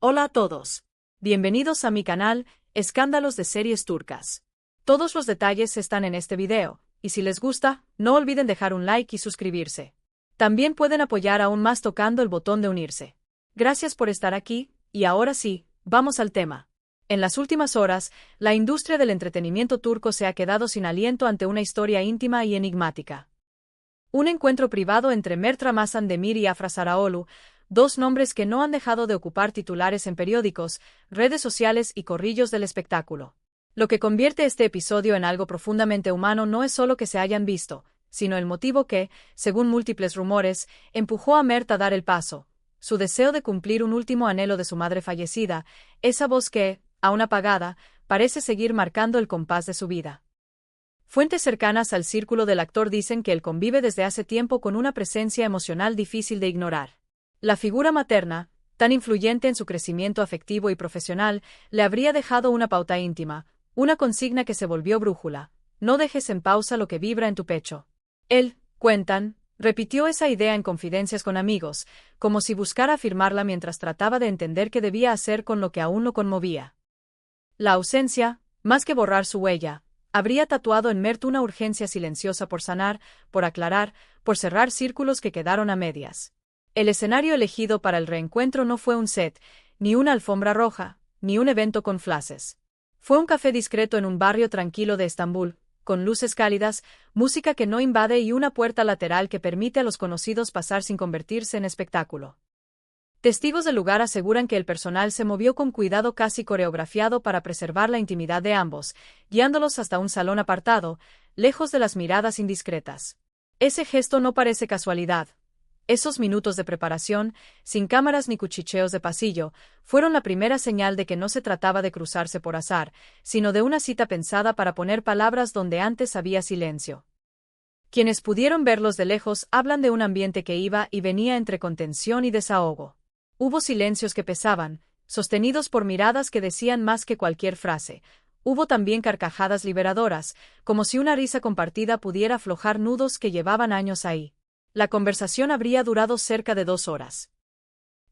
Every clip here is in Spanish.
Hola a todos. Bienvenidos a mi canal, Escándalos de Series Turcas. Todos los detalles están en este video, y si les gusta, no olviden dejar un like y suscribirse. También pueden apoyar aún más tocando el botón de unirse. Gracias por estar aquí, y ahora sí, vamos al tema. En las últimas horas, la industria del entretenimiento turco se ha quedado sin aliento ante una historia íntima y enigmática. Un encuentro privado entre Mert Ramazan Demir y Afra Sarıoğlu, dos nombres que no han dejado de ocupar titulares en periódicos, redes sociales y corrillos del espectáculo. Lo que convierte este episodio en algo profundamente humano no es solo que se hayan visto, sino el motivo que, según múltiples rumores, empujó a Mert a dar el paso, su deseo de cumplir un último anhelo de su madre fallecida, esa voz que, aún apagada, parece seguir marcando el compás de su vida. Fuentes cercanas al círculo del actor dicen que él convive desde hace tiempo con una presencia emocional difícil de ignorar. La figura materna, tan influyente en su crecimiento afectivo y profesional, le habría dejado una pauta íntima, una consigna que se volvió brújula: no dejes en pausa lo que vibra en tu pecho. Él, cuentan, repitió esa idea en confidencias con amigos, como si buscara afirmarla mientras trataba de entender qué debía hacer con lo que aún lo conmovía. La ausencia, más que borrar su huella, habría tatuado en Mert una urgencia silenciosa por sanar, por aclarar, por cerrar círculos que quedaron a medias. El escenario elegido para el reencuentro no fue un set, ni una alfombra roja, ni un evento con flashes. Fue un café discreto en un barrio tranquilo de Estambul, con luces cálidas, música que no invade y una puerta lateral que permite a los conocidos pasar sin convertirse en espectáculo. Testigos del lugar aseguran que el personal se movió con cuidado casi coreografiado para preservar la intimidad de ambos, guiándolos hasta un salón apartado, lejos de las miradas indiscretas. Ese gesto no parece casualidad. Esos minutos de preparación, sin cámaras ni cuchicheos de pasillo, fueron la primera señal de que no se trataba de cruzarse por azar, sino de una cita pensada para poner palabras donde antes había silencio. Quienes pudieron verlos de lejos hablan de un ambiente que iba y venía entre contención y desahogo. Hubo silencios que pesaban, sostenidos por miradas que decían más que cualquier frase. Hubo también carcajadas liberadoras, como si una risa compartida pudiera aflojar nudos que llevaban años ahí. La conversación habría durado cerca de 2 horas.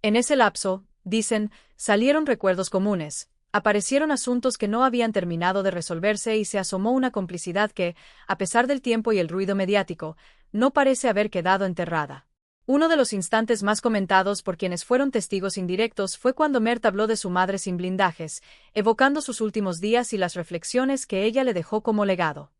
En ese lapso, dicen, salieron recuerdos comunes, aparecieron asuntos que no habían terminado de resolverse y se asomó una complicidad que, a pesar del tiempo y el ruido mediático, no parece haber quedado enterrada. Uno de los instantes más comentados por quienes fueron testigos indirectos fue cuando Mert habló de su madre sin blindajes, evocando sus últimos días y las reflexiones que ella le dejó como legado.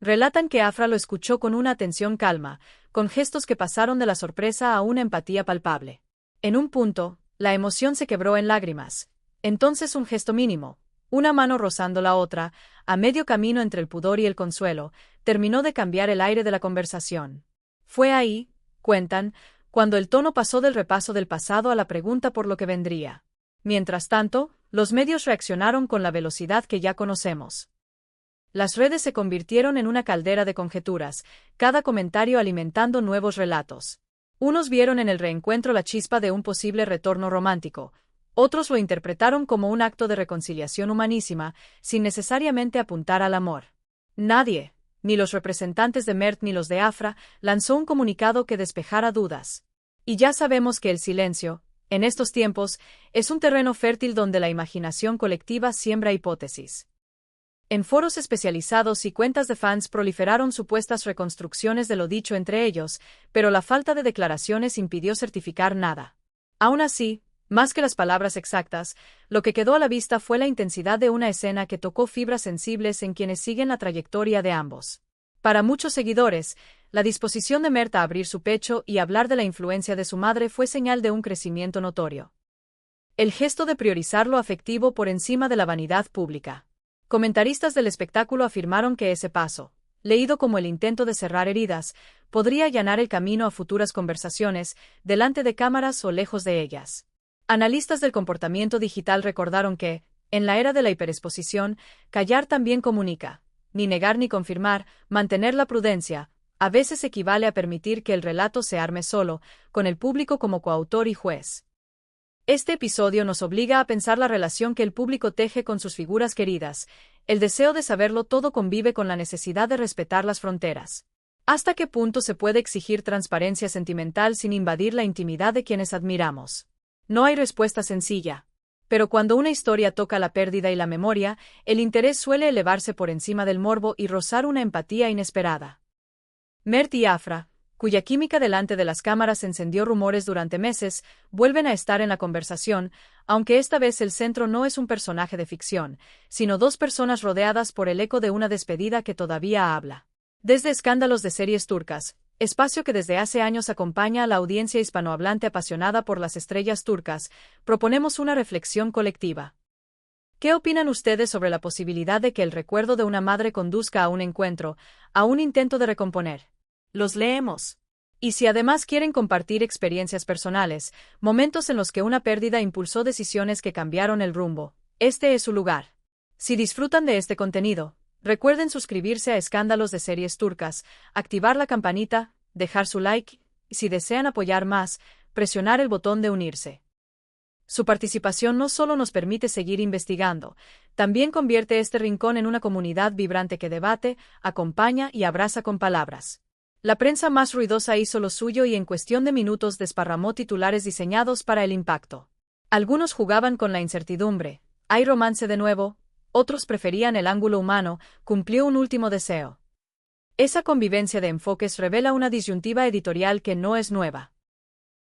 Relatan que Afra lo escuchó con una atención calma, con gestos que pasaron de la sorpresa a una empatía palpable. En un punto, la emoción se quebró en lágrimas. Entonces un gesto mínimo, una mano rozando la otra, a medio camino entre el pudor y el consuelo, terminó de cambiar el aire de la conversación. Fue ahí, cuentan, cuando el tono pasó del repaso del pasado a la pregunta por lo que vendría. Mientras tanto, los medios reaccionaron con la velocidad que ya conocemos. Las redes se convirtieron en una caldera de conjeturas, cada comentario alimentando nuevos relatos. Unos vieron en el reencuentro la chispa de un posible retorno romántico, otros lo interpretaron como un acto de reconciliación humanísima, sin necesariamente apuntar al amor. Nadie, ni los representantes de Mert ni los de Afra, lanzó un comunicado que despejara dudas. Y ya sabemos que el silencio, en estos tiempos, es un terreno fértil donde la imaginación colectiva siembra hipótesis. En foros especializados y cuentas de fans proliferaron supuestas reconstrucciones de lo dicho entre ellos, pero la falta de declaraciones impidió certificar nada. Aún así, más que las palabras exactas, lo que quedó a la vista fue la intensidad de una escena que tocó fibras sensibles en quienes siguen la trayectoria de ambos. Para muchos seguidores, la disposición de Mert a abrir su pecho y hablar de la influencia de su madre fue señal de un crecimiento notorio. El gesto de priorizar lo afectivo por encima de la vanidad pública. Comentaristas del espectáculo afirmaron que ese paso, leído como el intento de cerrar heridas, podría allanar el camino a futuras conversaciones, delante de cámaras o lejos de ellas. Analistas del comportamiento digital recordaron que, en la era de la hiperexposición, callar también comunica. Ni negar ni confirmar, mantener la prudencia, a veces equivale a permitir que el relato se arme solo, con el público como coautor y juez. Este episodio nos obliga a pensar la relación que el público teje con sus figuras queridas. El deseo de saberlo todo convive con la necesidad de respetar las fronteras. ¿Hasta qué punto se puede exigir transparencia sentimental sin invadir la intimidad de quienes admiramos? No hay respuesta sencilla. Pero cuando una historia toca la pérdida y la memoria, el interés suele elevarse por encima del morbo y rozar una empatía inesperada. Mert y Afra, cuya química delante de las cámaras encendió rumores durante meses, vuelven a estar en la conversación, aunque esta vez el centro no es un personaje de ficción, sino dos personas rodeadas por el eco de una despedida que todavía habla. Desde Escándalos de Series Turcas, espacio que desde hace años acompaña a la audiencia hispanohablante apasionada por las estrellas turcas, proponemos una reflexión colectiva. ¿Qué opinan ustedes sobre la posibilidad de que el recuerdo de una madre conduzca a un encuentro, a un intento de recomponer? Los leemos. Y si además quieren compartir experiencias personales, momentos en los que una pérdida impulsó decisiones que cambiaron el rumbo, este es su lugar. Si disfrutan de este contenido, recuerden suscribirse a Escándalos de Series Turcas, activar la campanita, dejar su like, y si desean apoyar más, presionar el botón de unirse. Su participación no solo nos permite seguir investigando, también convierte este rincón en una comunidad vibrante que debate, acompaña y abraza con palabras. La prensa más ruidosa hizo lo suyo y en cuestión de minutos desparramó titulares diseñados para el impacto. Algunos jugaban con la incertidumbre, ¿hay romance de nuevo? Otros preferían el ángulo humano, cumplió un último deseo. Esa convivencia de enfoques revela una disyuntiva editorial que no es nueva.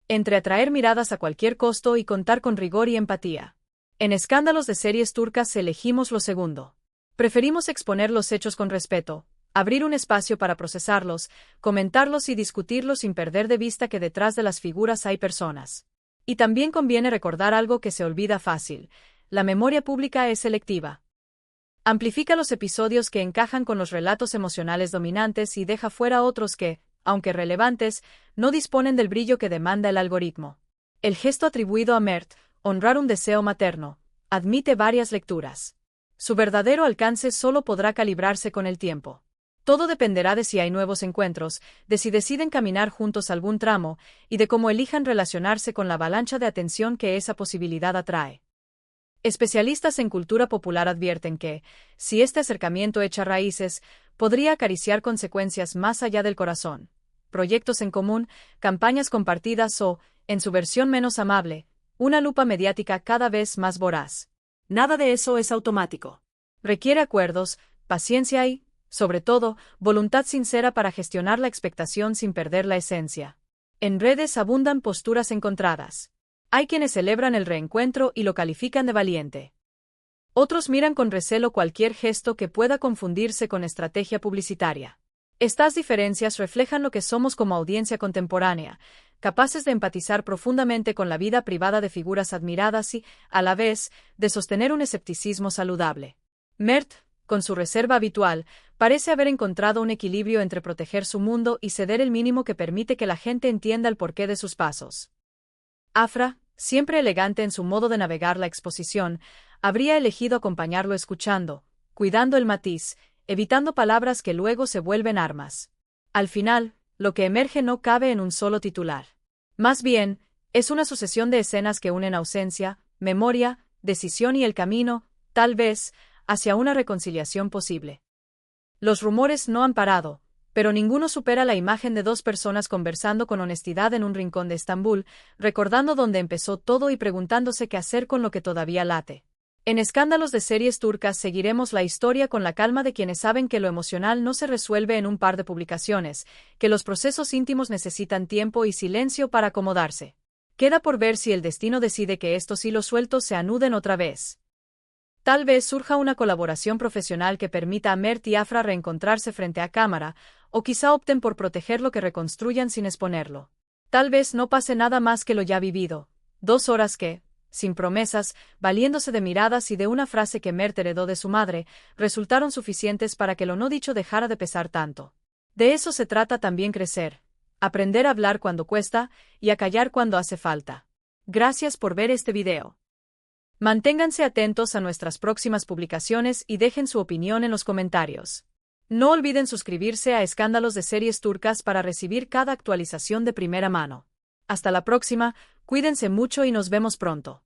Entre atraer miradas a cualquier costo y contar con rigor y empatía. En Escándalos de Series Turcas elegimos lo segundo. Preferimos exponer los hechos con respeto, abrir un espacio para procesarlos, comentarlos y discutirlos sin perder de vista que detrás de las figuras hay personas. Y también conviene recordar algo que se olvida fácil: la memoria pública es selectiva. Amplifica los episodios que encajan con los relatos emocionales dominantes y deja fuera otros que, aunque relevantes, no disponen del brillo que demanda el algoritmo. El gesto atribuido a Mert, honrar un deseo materno, admite varias lecturas. Su verdadero alcance solo podrá calibrarse con el tiempo. Todo dependerá de si hay nuevos encuentros, de si deciden caminar juntos algún tramo, y de cómo elijan relacionarse con la avalancha de atención que esa posibilidad atrae. Especialistas en cultura popular advierten que, si este acercamiento echa raíces, podría acariciar consecuencias más allá del corazón. Proyectos en común, campañas compartidas o, en su versión menos amable, una lupa mediática cada vez más voraz. Nada de eso es automático. Requiere acuerdos, paciencia y, sobre todo, voluntad sincera para gestionar la expectación sin perder la esencia. En redes abundan posturas encontradas. Hay quienes celebran el reencuentro y lo califican de valiente. Otros miran con recelo cualquier gesto que pueda confundirse con estrategia publicitaria. Estas diferencias reflejan lo que somos como audiencia contemporánea, capaces de empatizar profundamente con la vida privada de figuras admiradas y, a la vez, de sostener un escepticismo saludable. Mert, con su reserva habitual, parece haber encontrado un equilibrio entre proteger su mundo y ceder el mínimo que permite que la gente entienda el porqué de sus pasos. Afra, siempre elegante en su modo de navegar la exposición, habría elegido acompañarlo escuchando, cuidando el matiz, evitando palabras que luego se vuelven armas. Al final, lo que emerge no cabe en un solo titular. Más bien, es una sucesión de escenas que unen ausencia, memoria, decisión y el camino, tal vez, hacia una reconciliación posible. Los rumores no han parado, pero ninguno supera la imagen de dos personas conversando con honestidad en un rincón de Estambul, recordando dónde empezó todo y preguntándose qué hacer con lo que todavía late. En Escándalos de Series Turcas seguiremos la historia con la calma de quienes saben que lo emocional no se resuelve en un par de publicaciones, que los procesos íntimos necesitan tiempo y silencio para acomodarse. Queda por ver si el destino decide que estos hilos sueltos se anuden otra vez. Tal vez surja una colaboración profesional que permita a Mert y Afra reencontrarse frente a cámara, o quizá opten por proteger lo que reconstruyan sin exponerlo. Tal vez no pase nada más que lo ya vivido, 2 horas que, sin promesas, valiéndose de miradas y de una frase que Mert heredó de su madre, resultaron suficientes para que lo no dicho dejara de pesar tanto. De eso se trata también crecer, aprender a hablar cuando cuesta y a callar cuando hace falta. Gracias por ver este video. Manténganse atentos a nuestras próximas publicaciones y dejen su opinión en los comentarios. No olviden suscribirse a Escándalos de Series Turcas para recibir cada actualización de primera mano. Hasta la próxima, cuídense mucho y nos vemos pronto.